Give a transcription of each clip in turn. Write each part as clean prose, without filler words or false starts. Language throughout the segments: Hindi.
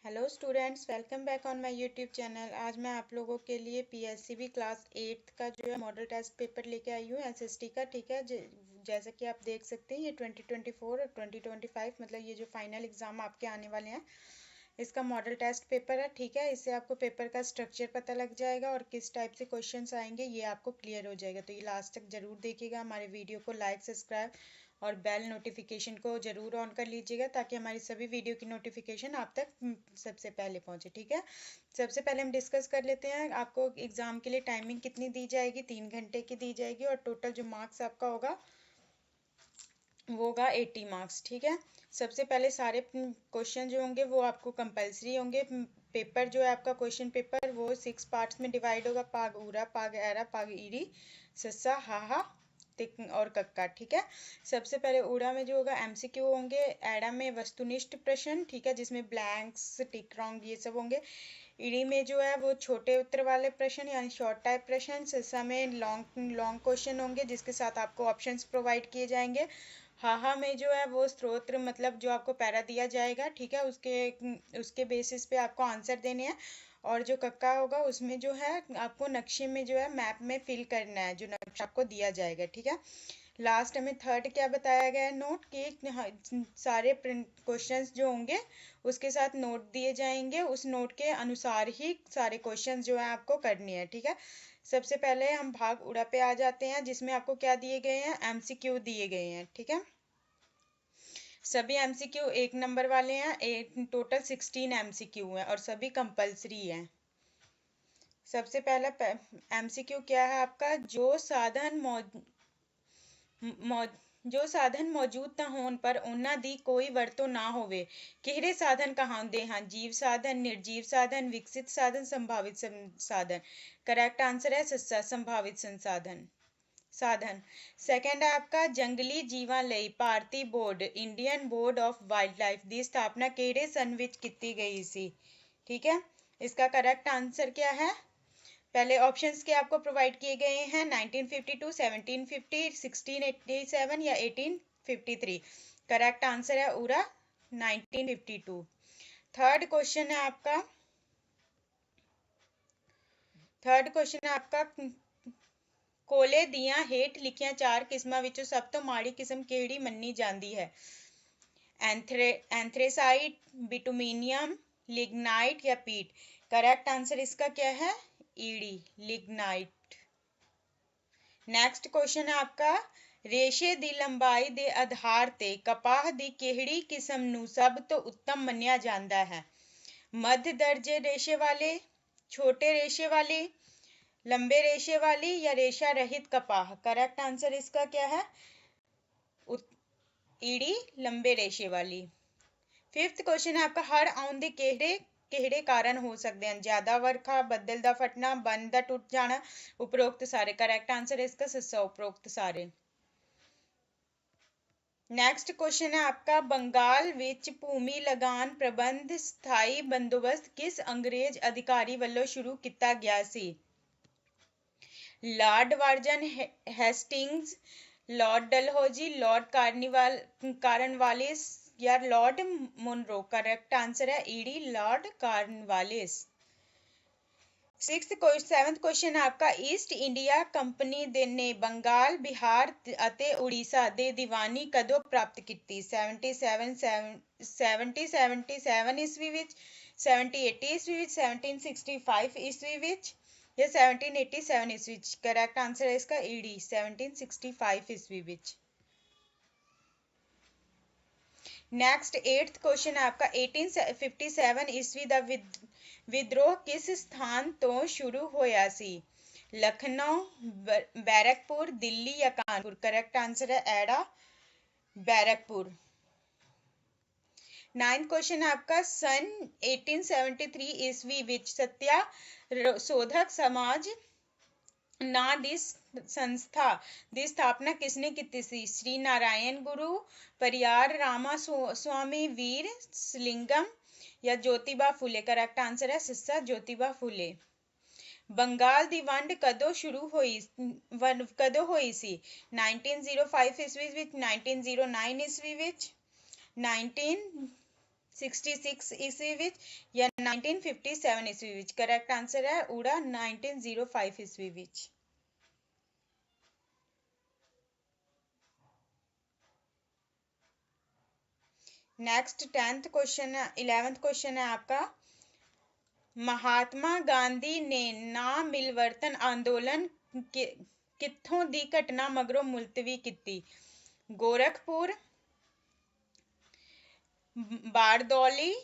Hello students, welcome back on my YouTube channel. आज मैं आप लोगों के लिए पीएससीबी क्लास 8 का जो है मॉडल टेस्ट पेपर लेके आई हूँ एसएसटी का। ठीक है, जैसा कि आप देख सकते हैं ये 2024 और 2025 मतलब ये जो फाइनल एग्ज़ाम आपके आने वाले हैं इसका मॉडल टेस्ट पेपर है। ठीक है, इससे आपको पेपर का स्ट्रक्चर पता लग जाएगा और किस टाइप से क्वेश्चंस आएंगे ये आपको क्लियर हो जाएगा। तो ये लास्ट तक ज़रूर देखिएगा। हमारे वीडियो को लाइक, सब्सक्राइब और बेल नोटिफिकेशन को ज़रूर ऑन कर लीजिएगा ताकि हमारी सभी वीडियो की नोटिफिकेशन आप तक सबसे पहले पहुंचे। ठीक है, सबसे पहले हम डिस्कस कर लेते हैं आपको एग्ज़ाम के लिए टाइमिंग कितनी दी जाएगी। 3 घंटे की दी जाएगी और टोटल जो मार्क्स आपका होगा वो होगा 80 मार्क्स। ठीक है, सबसे पहले सारे क्वेश्चन जो होंगे वो आपको कंपलसरी होंगे। पेपर जो है आपका क्वेश्चन पेपर वो 6 पार्ट्स में डिवाइड होगा। पाग उरा, पाग एरा, पाग ईरी, सस्सा, हाहा, तिक और कक्का। ठीक है, सबसे पहले उड़ा में जो होगा एमसीक्यू होंगे। एडा में वस्तुनिष्ठ प्रश्न, ठीक है, जिसमें ब्लैंक्स, टिक, रॉन्ग ये सब होंगे। ईडी में जो है वो छोटे उत्तर वाले प्रश्न यानी शॉर्ट टाइप प्रश्न। सस्सा में लॉन्ग लॉन्ग क्वेश्चन होंगे जिसके साथ आपको ऑप्शंस प्रोवाइड किए जाएंगे। हाहा में जो है वो स्त्रोत्र मतलब जो आपको पैरा दिया जाएगा। ठीक है, उसके बेसिस पे आपको आंसर देने हैं। और जो कक्का होगा उसमें जो है आपको नक्शे में जो है मैप में फिल करना है जो नक्शा आपको दिया जाएगा। ठीक है, लास्ट में थर्ड क्या बताया गया है नोट कि सारे क्वेश्चंस जो होंगे उसके साथ नोट दिए जाएंगे। उस नोट के अनुसार ही सारे क्वेश्चंस जो है आपको करनी है। ठीक है, सबसे पहले हम भाग उड़ा पे आ जाते हैं जिसमें आपको क्या दिए गए हैं, एमसीक्यू दिए गए हैं। ठीक है, सभी एमसीक्यू 1 नंबर वाले हैं। टोटल 16 एमसीक्यू हैं और सभी कंपलसरी हैं। सबसे पहला एमसीक्यू क्या है आपका, जो साधन मौजूद न होने पर ਉਹਨਾਂ ਦੀ ਕੋਈ ਵਰਤੋਂ ਨਾ ਹੋਵੇ। ਕਿਹੜੇ ਸਾਧਨ ਕਹਾਉਂਦੇ ਹਨ, ਜੀਵ ਸਾਧਨ, ਨਿਰਜੀਵ ਸਾਧਨ, ਵਿਕਸਿਤ ਸਾਧਨ, ਸੰਭਾवित ਸਾਧन। करेक्ट आंसर है सस्सा, संभावित संसाधन साधन। सेकंड है आपका जंगली जीवां ਲਈ ਭਾਰਤੀ board Indian board of wildlife ਦੀ स्थापना ਕਿਹੜੇ सन ਵਿੱਚ ਕੀਤੀ गई ਸੀ। ठीक है, इसका करेक्ट आंसर क्या है, पहले ऑप्शंस के आपको प्रोवाइड किए गए हैं 1952, 1750, 1687 या 1853। करेक्ट आंसर है उरा 1952। थर्ड क्वेश्चन है आपका ਕੋਲੇ ਦੀਆਂ ਹੇਠ ਲਿਖੀਆਂ 4 ਕਿਸਮਾਂ ਵਿੱਚੋਂ ਸਭ ਤੋਂ ਮਾੜੀ ਕਿਸਮ ਕਿਹੜੀ ਮੰਨੀ ਜਾਂਦੀ ਹੈ। एंथ्रेसाइट, बिटुमिनियम, लिग्नाइट या पीट। करेक्ट आंसर इसका क्या है, ईडी, लिग्नाइट। नेक्स्ट क्वेश्चन है आपका रेशे ਦੀ ਲੰਬਾਈ ਦੇ ਆਧਾਰ ਤੇ ਕਪਾਹ ਦੀ ਕਿਹੜੀ ਕਿਸਮ ਨੂੰ ਸਭ ਤੋਂ ਉੱਤਮ ਮੰਨਿਆ ਜਾਂਦਾ ਹੈ। मध्य दर्जे रेशे वाले, छोटे रेशे वाली, लंबे रेशे वाली या रेशा रहित कपाह। करेक्ट आंसर इसका क्या है, ईडी, लंबे रेशे वाली। फिफ्थ क्वेश्चन है आपका हड़ आउन दे ਕਿਹੜੇ ਕਾਰਨ ਹੋ ਸਕਦੇ ਹਨ, ਜ਼ਿਆਦਾ ਵਰਖਾ, ਬੱਦਲ ਦਾ ਫਟਣਾ, ਬੰਨ ਦਾ ਟੁੱਟ ਜਾਣਾ, ਉਪਰੋਕਤ ਸਾਰੇ। करेक्ट आंसर है इसका सस्सा, उपरोक्त सारे। नेक्स्ट क्वेश्चन है आपका बंगाल विच भूमि लगान प्रबंध स्थाई बंदोबस्त किस अंग्रेज अधिकारी ਵੱਲੋਂ शुरू किया गया सी। Lord Warren Hastings, Lord Dalhousie, Lord Cornwallis या लॉर्ड मुनरो। करेक्ट आंसर है D, Lord Cornwallis. Seventh question आपका ईस्ट इंडिया कंपनी ने बंगाल, बिहार ਅਤੇ उड़ीसा ਦੇ ਦੀਵਾਨੀ ਕਦੋਂ ਪ੍ਰਾਪਤ ਕੀਤੀ। 1777 ਈਸਵੀ ਵਿੱਚ, 1780 ਈਸਵੀ ਵਿੱਚ, 1765 ਈਸਵੀ ਵਿੱਚ या 1787 ईस्वी। करेक्ट आंसर है इसका ईडी, 1765 ईस्वी विच। नेक्स्ट एट्थ क्वेश्चन है आपका 1857 ईस्वी का विद्रोह किस स्थान तो शुरू होया सी। लखनऊ, बैरकपुर, दिल्ली या कानपुर। करेक्ट आंसर है एडा, बैरकपुर। नाइन्थ क्वेश्चन है आपका सन 1873 ईस्वी विच सत्या शोधक समाज ਨਾਂ ਦੀ ਸੰਸਥਾ ਦੀ ਸਥਾਪਨਾ ਕਿਸਨੇ ਕੀਤੀ ਸੀ। श्री नारायण गुरु, परियार रामास्वामी, वीर सलिंगम या ज्योतिबा फुले। करेक्ट आंसर है सस्सा, ज्योतिबा फुले। ਬੰਗਾਲ ਦੀ ਵੰਡ ਕਦੋਂ ਹੋਈ ਸੀ। 1905 ਈਸਵੀ ਵਿੱਚ, 1909 ਈਸਵੀ ਵਿੱਚ, 1917 1966 ईस्वी विच या 1957 ईस्वी विच। करेक्ट आंसर है ऊड़ा 1905 ईस्वी विच। नेक्स्ट 10th क्वेश्चन है, 11th क्वेश्चन है आपका। महात्मा गांधी ने ना मिलवर्तन अंदोलन कित्थों दी घटना मगरों मुलतवी कीती? गोरखपुर, बारदौली,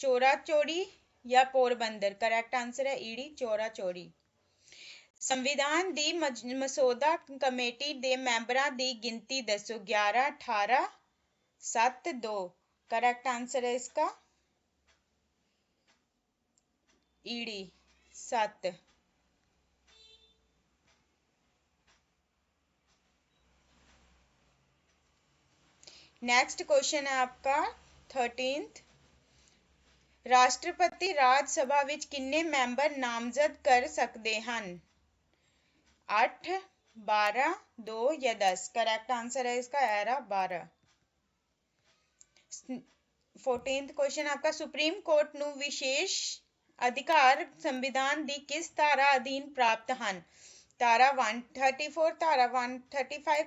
चोरा चोरी या पोरबंदर। करेक्ट आंसर है ईडी चोरा चोरी। संविधान दी मसौदा कमेटी दे मैंबरां दी गिनती दसो। 11, 18, 7, 2। करेक्ट आंसर है इसका ईडी 7। नेक्स्ट क्वेश्चन है आपका 13th। राष्ट्रपति राज सभा विच किन्ने मैंबर नामजद कर सकते हैं? 8, 12, 2 या 10। करेक्ट आंसर है इसका 12। 14th क्वेश्चन आपका। सुप्रीम कोर्ट नू विशेष अधिकार संविधान दी किस धारा अधीन प्राप्त हैं? धारा 134, धारा 135,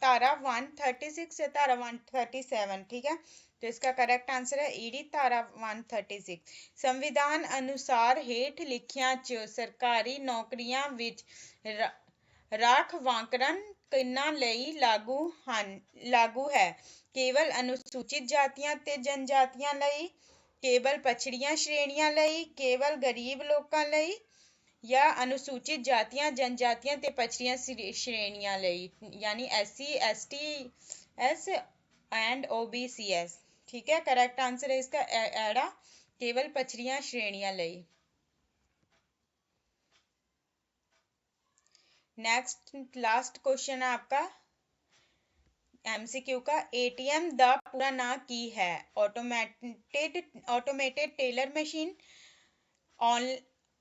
धारा 136 या धारा 137। ठीक है, तो इसका करेक्ट आंसर है ईडी धारा 136। संविधान अनुसार हेठ लिखियां चो सरकारी नौकरियां विच राखवांकरण किन्हां लई लागू है? केवल अनुसूचित जातियां ते जनजातियां लई, केवल पछड़ियां श्रेणियां लई, केवल गरीब लोकां लई या अनुसूचित जातियां जनजातियां ते पछड़ियां श्रेणियां लई, यानी SC ST S and OBCS। ठीक है, करेक्ट आंसर है इसका एड़ा केवल पछड़ियां श्रेणियां लई। नेक्स्ट लास्ट क्वेश्चन है आपका MCQ का। ATM दा पूरा नाम की है? Automated teller machine,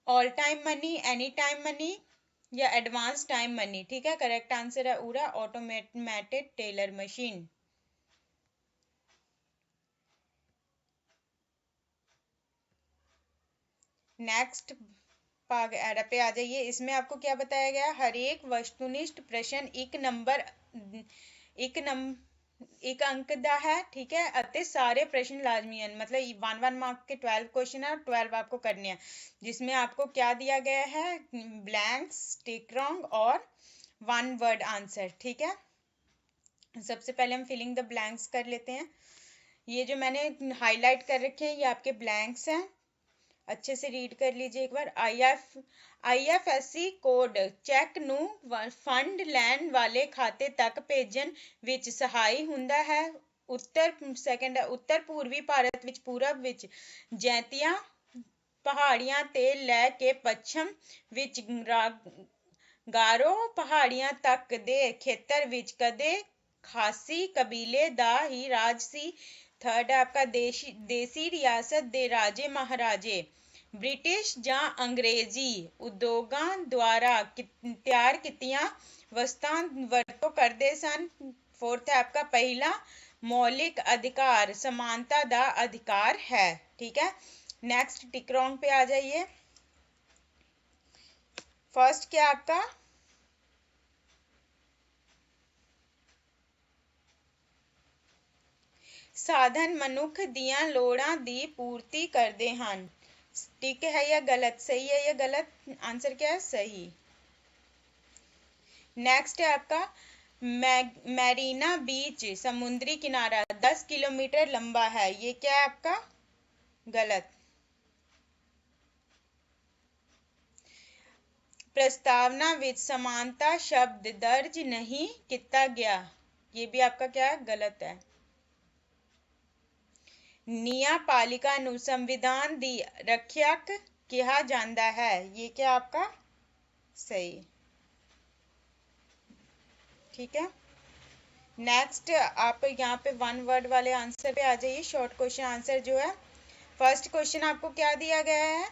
all time money, any time money या एडवांस टाइम मनी। ठीक है, करेक्ट आंसर है पूरा ऑटोमेटेड टेलर मशीन। नेक्स्ट भाग पे आ जाइए। इसमें आपको क्या बताया गया? हर एक वस्तुनिष्ठ प्रश्न एक अंक दा है। ठीक है, अते सारे प्रश्न लाजमी हैं, मतलब 1 मार्क के 12 क्वेश्चन है, 12 आपको करने हैं, जिसमें आपको क्या दिया गया है? ब्लैंक्स, टिक रॉन्ग और 1 वर्ड आंसर। ठीक है, सबसे पहले हम फिलिंग द ब्लैंक्स कर लेते हैं। ये जो मैंने हाईलाइट कर रखे हैं ये आपके ब्लैंक्स हैं, अच्छे से रीड कर लीजिए एक बार। IFSC कोड चैक नू फंड लैन वाले खाते तक भेजन विच सहाई हुंदा है। सेकंड है उत्तर पूर्वी भारत विच पूरब विच जैंतियां पहाड़ियां ते लै के पच्छम विच गारो पहाड़ियां तक दे खेतर विच कदे खासी कबीले दा ही राज सी। थर्ड है आपका देसी रियासत दे राजे महाराजे ब्रिटिश जां अंग्रेजी उद्योगां द्वारा तैयार कीतियां वस्तां वरतों करदे सन। फोर्थ है आपका पहला मौलिक अधिकार समानता दा अधिकार है। ठीक है, नेक्स्ट टिक रॉन्ग पे आ जाइए। फर्स्ट क्या आपका? साधन मनुख दियां लोड़ां दी पूर्ति करदे हन। ठीक है या गलत? सही है या गलत? आंसर क्या है? सही। नेक्स्ट है आपका मैरीना बीच समुद्री किनारा 10 किलोमीटर लंबा है। ये क्या है आपका? गलत। प्रस्तावना विच समानता शब्द दर्ज नहीं किया गया। ये भी आपका क्या है? गलत है। न्यायपालिका नू संविधान दी रक्षक कहा जाता है। ये क्या आपका? सही। ठीक है, नेक्स्ट आप यहाँ पे 1 वर्ड वाले आंसर पे आ जाइए। शॉर्ट क्वेश्चन आंसर जो है, फर्स्ट क्वेश्चन आपको क्या दिया गया है?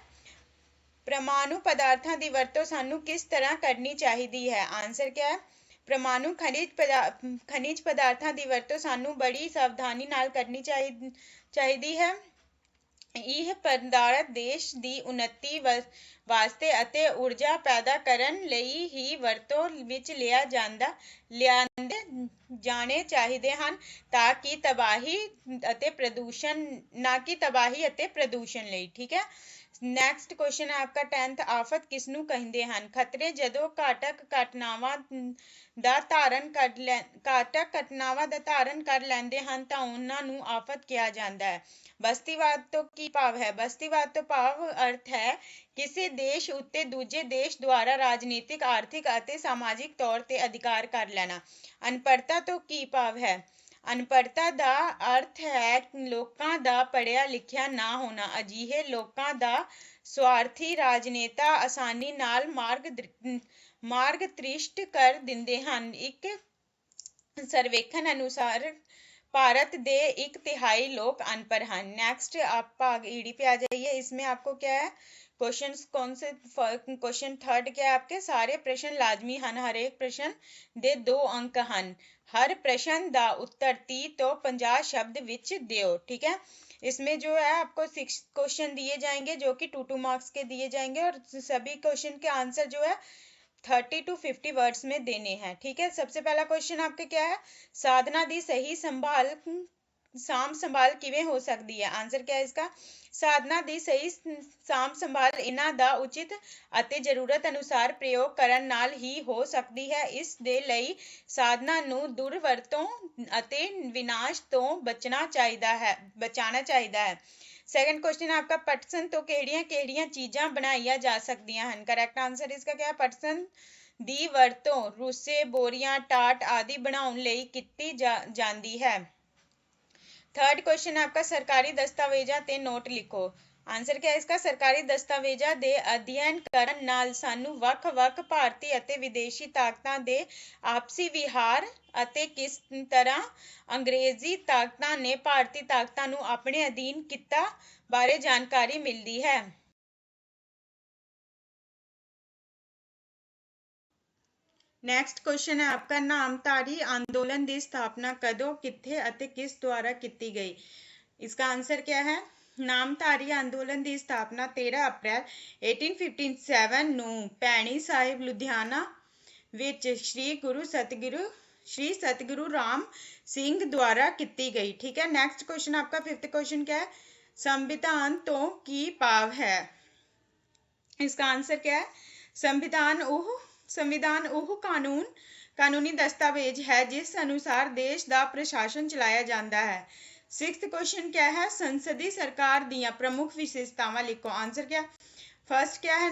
परमाणु पदार्थां दी वरतों सानू किस तरह करनी चाहिए है? आंसर क्या है? परमाणु खनिज पदार्थां ਦੀ ਵਰਤੋਂ ਸਾਨੂੰ ਬੜੀ ਸਾਵਧਾਨੀ ਨਾਲ ਕਰਨੀ ਚਾਹੀਦੀ ਹੈ। ਇਹ ਪਦਾਰਥ ਦੇਸ਼ ਦੀ ਉન્નਤੀ ਵਾਸਤੇ ਅਤੇ ਊਰਜਾ ਪੈਦਾ ਕਰਨ ਲਈ ਹੀ ਵਰਤੋਂ ਵਿੱਚ ਲਿਆਂਦੇ ਜਾਣੇ ਚਾਹੀਦੇ ਹਨ ਤਾਂ ਕਿ ਤਬਾਹੀ ਅਤੇ ਪ੍ਰਦੂਸ਼ਣ ਨਾ ਕਿ ਤਬਾਹੀ ਅਤੇ ਪ੍ਰਦੂਸ਼ਣ ਲਈ। ਠੀਕ ਹੈ। ਨੈਕਸਟ ਕੁਐਸਚਨ ਹੈ आपका 10th ਆਫਤ ਕਿਸਨੂੰ ਕਹਿੰਦੇ ਹਨ? ਖਤਰੇ ਜਦੋਂ ਘਾਤਕ ਘਟਨਾਵਾਂ ਦਾ ਧਾਰਨ ਕਰ ਲੈਂਦੇ ਹਨ ਤਾਂ ਉਹਨਾਂ ਨੂੰ ਆਫਤ ਕਿਹਾ ਜਾਂਦਾ ਹੈ। ਬਸਤੀਵਾਦ ਤੋਂ ਕੀ ਭਾਵ ਹੈ? ਬਸਤੀਵਾਦ ਤੋਂ ਭਾਵ ਅਰਥ ਹੈ ਕਿਸੇ ਦੇਸ਼ ਉੱਤੇ ਦੂਜੇ ਦੇਸ਼ ਦੁਆਰਾ ਰਾਜਨੀਤਿਕ, ਆਰਥਿਕ ਅਤੇ ਸਮਾਜਿਕ ਤੌਰ ਤੇ ਅਧਿਕਾਰ ਕਰ ਲੈਣਾ। ਅਨਪੜ੍ਹਤਾ ਤੋਂ ਕੀ ਭਾਵ ਹੈ? ਅਨਪੜ੍ਹਤਾ ਦਾ ਅਰਥ ਹੈ ਲੋਕਾਂ ਦਾ ਪੜ੍ਹਿਆ ਲਿਖਿਆ ਨਾ ਹੋਣਾ। ਅਜਿਹੇ ਲੋਕਾਂ ਦਾ ਸਵਾਰਥੀ ਰਾਜਨੇਤਾ ਆਸਾਨੀ ਨਾਲ ਮਾਰਗ ਤ੍ਰਿਸ਼ਟ ਕਰ ਦਿੰਦੇ ਹਨ। ਇੱਕ ਸਰਵੇਖਣ ਅਨੁਸਾਰ भारत दे 1/3 लोग अनपढ़ हैं। नेक्स्ट आप भाग ईडी पे आ जाइए। इसमें आपको क्या है क्वेश्चन कौन से क्वेश्चन थर्ड क्या है आपके सारे प्रश्न लाजमी हैं। हर एक प्रश्न दे 2 अंक हैं। हर प्रश्न दा उत्तर 30 तो 50 शब्द विच दियो। ठीक है। इसमें जो है आपको 6 क्वेश्चन दिए जाएंगे जो कि 2 मार्क्स के दिए जाएंगे और सभी क्वेश्चन के आंसर जो है 30 to 50 वर्ड्स में देने हैं। ठीक है। सबसे पहला क्वेश्चन आपका क्या है? साधना दी सही ਸਾਂਭ ਸੰਭਾਲ ਕਿਵੇਂ ਹੋ ਸਕਦੀ ਹੈ? ਆਨਸਰ क्या है इसका? ਸਾਧਨਾ ਦੀ ਸਹੀ ਸਾਂਭ ਸੰਭਾਲ ਇਹਨਾਂ ਦਾ ਉਚਿਤ ਅਤੇ ਜ਼ਰੂਰਤ ਅਨੁਸਾਰ ਪ੍ਰਯੋਗ ਕਰਨ ਨਾਲ ਹੀ ਹੋ ਸਕਦੀ ਹੈ। ਇਸ ਦੇ ਲਈ ਸਾਧਨਾ ਨੂੰ ਦੁਰਵਰਤੋਂ ਅਤੇ ਵਿਨਾਸ਼ ਤੋਂ ਬਚਾਉਣਾ ਚਾਹੀਦਾ ਹੈ। सेकंड क्वेश्चन है आपका पटसन तो ਕਿਹੜੀਆਂ ਚੀਜ਼ਾਂ ਬਣਾਈਆਂ ਜਾ ਸਕਦੀਆਂ ਹਨ? करेक्ट आंसर इसका क्या है? पटसन ਦੀ ਵਰਤੋਂ ਰੂਸੇ, ਬੋਰੀਆਂ, ਟਾਟ ਆਦि ਬਣਾਉਣ ਲਈ ਕੀਤੀ ਜਾਂਦੀ ਹੈ। थर्ड क्वेश्चन है आपका सरकारी दस्तावेजा ते नोट लिखो। आंसर क्या है इसका? सरकारी दस्तावेजा दे अध्ययन करन नाल सानू ਵੱਖ-ਵੱਖ ਭਾਰਤੀ ਅਤੇ ਵਿਦੇਸ਼ੀ ਤਾਕਤਾਂ ਦੇ ਆਪਸੀ ਵਿਹਾਰ ਅਤੇ ਕਿਸ ਤਰ੍ਹਾਂ ਅੰਗਰੇਜ਼ੀ ਤਾਕਤਾਂ ਨੇ ਭਾਰਤੀ ਤਾਕਤਾਂ ਨੂੰ ਆਪਣੇ ਅਧੀਨ ਕੀਤਾ ਬਾਰੇ ਜਾਣਕਾਰੀ ਮਿਲਦੀ ਹੈ। नेक्स्ट क्वेश्चन है आपका नामधारी आंदोलन की स्थापना कदों, कित्थे ਅਤੇ किस द्वारा की गई? इसका आंसर क्या है? नामधारी आंदोलन की स्थापना 13 अप्रैल 1857 ਨੂੰ ਭੈਣੀ ਸਾਹਿਬ ਲੁਧਿਆਣਾ ਵਿੱਚ श्री सतगुरु राम सिंह द्वारा की गई। ठीक है। नेक्स्ट क्वेश्चन आपका 5th क्वेश्चन क्या है? संविधान तो की भाव है? इसका आंसर क्या है? संविधान ਉਹ ਕਾਨੂੰਨੀ दस्तावेज है जिस अनुसार देश का प्रशासन चलाया जाता है। 6th क्वेश्चन क्या है? संसदीय सरकार ਦੀਆਂ प्रमुख विशेषतावां लिखो। आंसर क्या? फर्स्ट क्या है?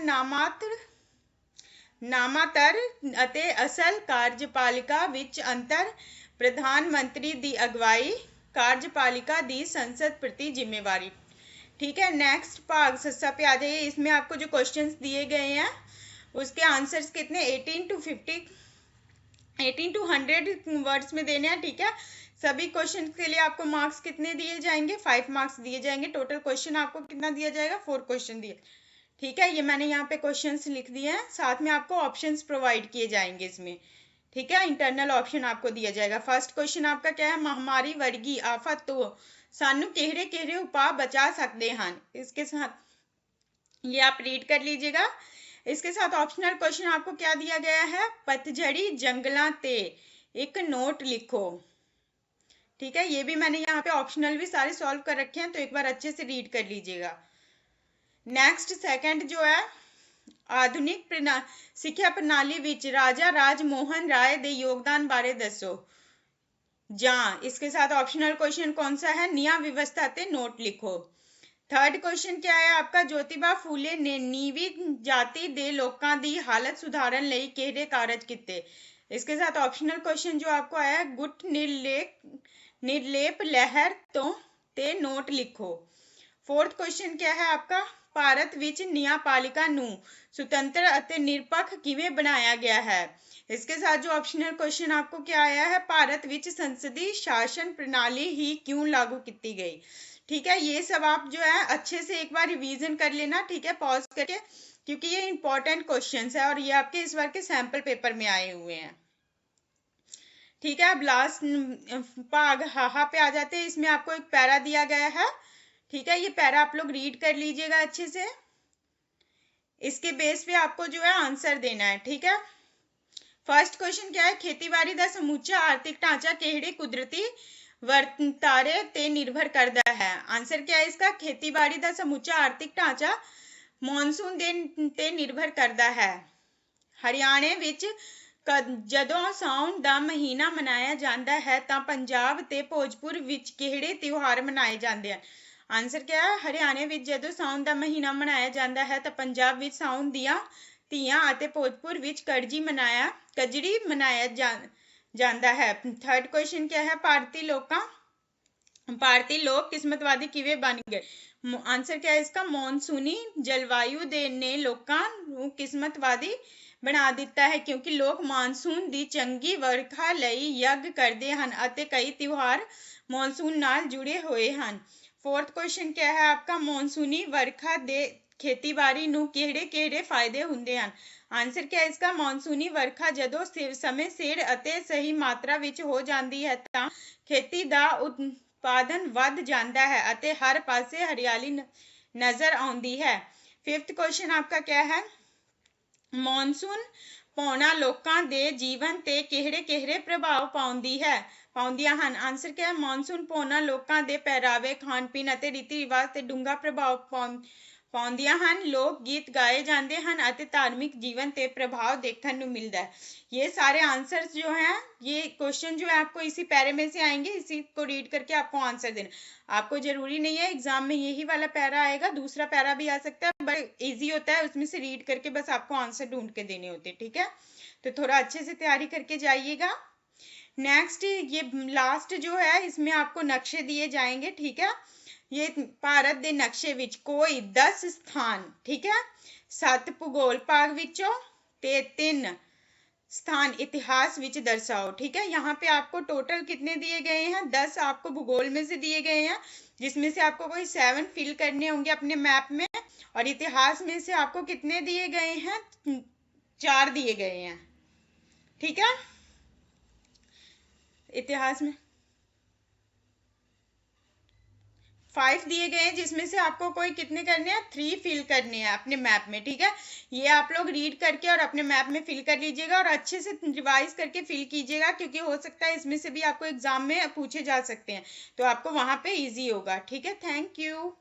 ਨਾਮਾਤਰ ਅਤੇ ਅਸਲ ਕਾਰਜਪਾਲਿਕਾ ਵਿੱਚ ਅੰਤਰ। प्रधान मंत्री ਦੀ ਅਗਵਾਈ, कार्यपालिका ਦੀ संसद प्रति जिम्मेवारी। ठीक है। नेक्स्ट भाग सस्सा पे आ जाइए। इसमें आपको जो क्वेश्चंस दिए गए हैं उसके आंसर्स कितने 18 to 100 वर्ड्स में देने हैं। ठीक है। सभी क्वेश्चन के लिए आपको मार्क्स कितने दिए जाएंगे? 5 मार्क्स दिए जाएंगे। टोटल क्वेश्चन आपको कितना दिया जाएगा? 4 क्वेश्चन दिए। ठीक है। ये मैंने यहाँ पे क्वेश्चंस लिख दिए हैं, साथ में आपको ऑप्शंस प्रोवाइड किए जाएंगे इसमें। ठीक है। इंटरनल ऑप्शन आपको दिया जाएगा। फर्स्ट क्वेश्चन आपका क्या है? महामारी वर्गी आफत तो सानू किहड़े उपाय बचा सकते हैं? इसके साथ ये आप रीड कर लीजिएगा। इसके साथ ऑप्शनल क्वेश्चन आपको क्या दिया गया है? पतझड़ी जंगलों ते एक नोट लिखो। ठीक है। ये भी मैंने यहाँ पे ऑप्शनल भी सारे सॉल्व कर रखे हैं, तो एक बार अच्छे से रीड कर लीजिएगा। नेक्स्ट सेकंड जो है आधुनिक सिक्ख्या प्रणाली विच राजा राजमोहन राय दे योगदान बारे दसो। इसके साथ ऑप्शनल क्वेश्चन कौन सा है? नियम व्यवस्था ते नोट लिखो। थर्ड क्वेश्चन क्या है आपका? ज्योतिबा फूले ने नीवी जाति दे लोकां दी हालत सुधारन लई किहड़े कारज कीते? इसके साथ ऑप्शनल क्वेश्चन जो आपको आया गुट निर्लेप लहर तो ते नोट लिखो। फोर्थ क्वेश्चन क्या है आपका? भारत विच न्यायपालिका नू स्वतंत्र अते निरपक्ष किवें बनाया गया है? इसके साथ जो ऑप्शनल क्वेश्चन आपको क्या आया है? भारत विच संसदीय शासन प्रणाली ही क्यों लागू की गई? ठीक है। ये सब आप जो है अच्छे से एक बार रिवीजन कर लेना। ठीक है। पॉज करके, क्योंकि ये इंपॉर्टेंट क्वेश्चंस है और ये आपके इस बार के सैंपल पेपर में आए हुए हैं। ठीक है, अब लास्ट भाग हाहा पे आ जाते हैं। इसमें आपको एक पैरा दिया गया है, ठीक है, ये पैरा आप लोग रीड कर लीजिएगा अच्छे से। इसके बेस पे आपको जो है आंसर देना है, ठीक है। फर्स्ट क्वेश्चन क्या है, खेतीबाड़ी दा समूचा आर्थिक ढांचा किहड़े कुदरती ਵਰਤਾਰੇ ਤੇ निर्भर करता है। आंसर क्या है इसका, खेतीबाड़ी दा समूचा आर्थिक ढांचा मॉनसून दे ते निर्भर करता है। हरियाणे विच ਜਦੋਂ ਸਾਉਣ ਦਾ ਮਹੀਨਾ ਮਨਾਇਆ ਜਾਂਦਾ ਹੈ ਤਾਂ ਪੰਜਾਬ ਤੇ ਭੋਜਪੁਰ ਵਿੱਚ ਕਿਹੜੇ ਤਿਉਹਾਰ ਮਨਾਏ ਜਾਂਦੇ ਹਨ। ਆਨਸਰ क्या है, हरियाणे ਵਿੱਚ ਜਦੋਂ ਸਾਉਣ ਦਾ ਮਹੀਨਾ ਮਨਾਇਆ ਜਾਂਦਾ ਹੈ ਤਾਂ ਪੰਜਾਬ ਵਿੱਚ ਸਾਉਣ ਦੀਆਂ ਤੀਆਂ ਅਤੇ ਭੋਜਪੁਰ ਵਿੱਚ ਕਜੜੀ ਮਨਾਇਆ ਜਾਂਦਾ ਹੈ। थर्ड क्वेश्चन क्या है, ਭਾਰਤੀ ਲੋਕ ਕਿਸਮਤਵਾਦੀ ਕਿਵੇਂ ਬਣ ਗਏ। ਆਨਸਰ क्या है इसका, ਮੌਨਸੂਨੀ ਜਲਵਾਯੂ ਨੇ ਲੋਕਾਂ ਨੂੰ ਕਿਸਮਤਵਾਦੀ ਬਣਾ ਦਿੱਤਾ ਹੈ ਕਿਉਂਕਿ ਲੋਕ ਮਾਨਸੂਨ ਦੀ ਚੰਗੀ ਵਰਖਾ ਲਈ ਯੱਗ ਕਰਦੇ ਹਨ ਅਤੇ ਕਈ ਤਿਉਹਾਰ ਮੌਨਸੂਨ ਨਾਲ ਜੁੜੇ ਹੋਏ ਹਨ। फोर्थ क्वेश्चन क्या है आपका, ਮੌਨਸੂਨੀ ਵਰਖਾ ਦੇ ਖੇਤੀਬਾੜੀ ਨੂੰ ਕਿਹੜੇ ਫਾਇਦੇ ਹੁੰਦੇ ਹਨ। ਆਨਸਰ क्या है इसका, ਮੌਨਸੂਨੀ ਵਰਖਾ ਜਦੋਂ ਸਮੇਂ ਸਿਰ ਅਤੇ ਸਹੀ ਮਾਤਰਾ ਵਿੱਚ ਹੋ ਜਾਂਦੀ ਹੈ ਤਾਂ ਖੇਤੀ ਦਾ ਉਤਪਾਦਨ ਵੱਧ ਜਾਂਦਾ ਹੈ ਅਤੇ ਹਰ ਪਾਸੇ ਹਰਿਆਲੀ ਨਜ਼ਰ ਆਉਂਦੀ ਹੈ। ਫਿਫਥ क्वेश्चन आपका क्या है, ਮੌਨਸੂਨ ਪਾਉਣਾ ਲੋਕਾਂ ਦੇ ਜੀਵਨ ਤੇ ਕਿਹੜੇ ਪ੍ਰਭਾਵ ਪਾਉਂਦੀਆਂ ਹਨ। ਆਨਸਰ क्या है, ਮੌਨਸੂਨ ਪਾਉਣਾ ਲੋਕਾਂ ਦੇ ਪਹਿਰਾਵੇ, ਖਾਣ ਪੀਣ ਅਤੇ ਰੀਤੀ ਰਿਵਾਜ ਤੇ ਡੂੰਘਾ ਪ੍ਰਭਾਵ ਪਾਉਂਦੀਆਂ ਹਨ। ਲੋਕ गीत गाए जाते हैं ਅਤੇ धार्मिक जीवन पे प्रभाव देखने को मिलता है। ये सारे आंसर्स जो हैं, ये क्वेश्चन जो है आपको इसी पैरे में से आएंगे, इसी को रीड करके आपको आंसर देना। आपको जरूरी नहीं है एग्जाम में यही वाला पैरा आएगा, दूसरा पैरा भी आ सकता है, बट इजी होता है, उसमें से रीड करके बस आपको आंसर ढूंढ के देने होते हैं, ठीक है। तो थोड़ा अच्छे से तैयारी करके जाइएगा। नेक्स्ट ये लास्ट जो है इसमें आपको नक्शे दिए जाएंगे, ठीक है। ये भारत ਦੇ ਨਕਸ਼ੇ ਵਿੱਚ ਕੋਈ 10 ਸਥਾਨ, ठीक है, 7 ਭੂਗੋਲ ਭਾਗ ਵਿੱਚੋਂ ਤੇ 3 स्थान इतिहास विच दर्शाओ, ठीक है। यहाँ पे आपको टोटल कितने दिए गए हैं, 10 आपको भूगोल में से दिए गए हैं, जिसमें से आपको कोई 7 फिल करने होंगे अपने मैप में, और इतिहास में से आपको कितने दिए गए हैं, 4 दिए गए हैं, ठीक है। इतिहास में 5 दिए गए हैं, जिसमें से आपको कोई कितने करने हैं, 3 फिल करने हैं अपने मैप में, ठीक है। ये आप लोग रीड करके और अपने मैप में फिल कर लीजिएगा और अच्छे से रिवाइज करके फिल कीजिएगा, क्योंकि हो सकता है इसमें से भी आपको एग्जाम में पूछे जा सकते हैं, तो आपको वहां पे इजी होगा, ठीक है। Thank you.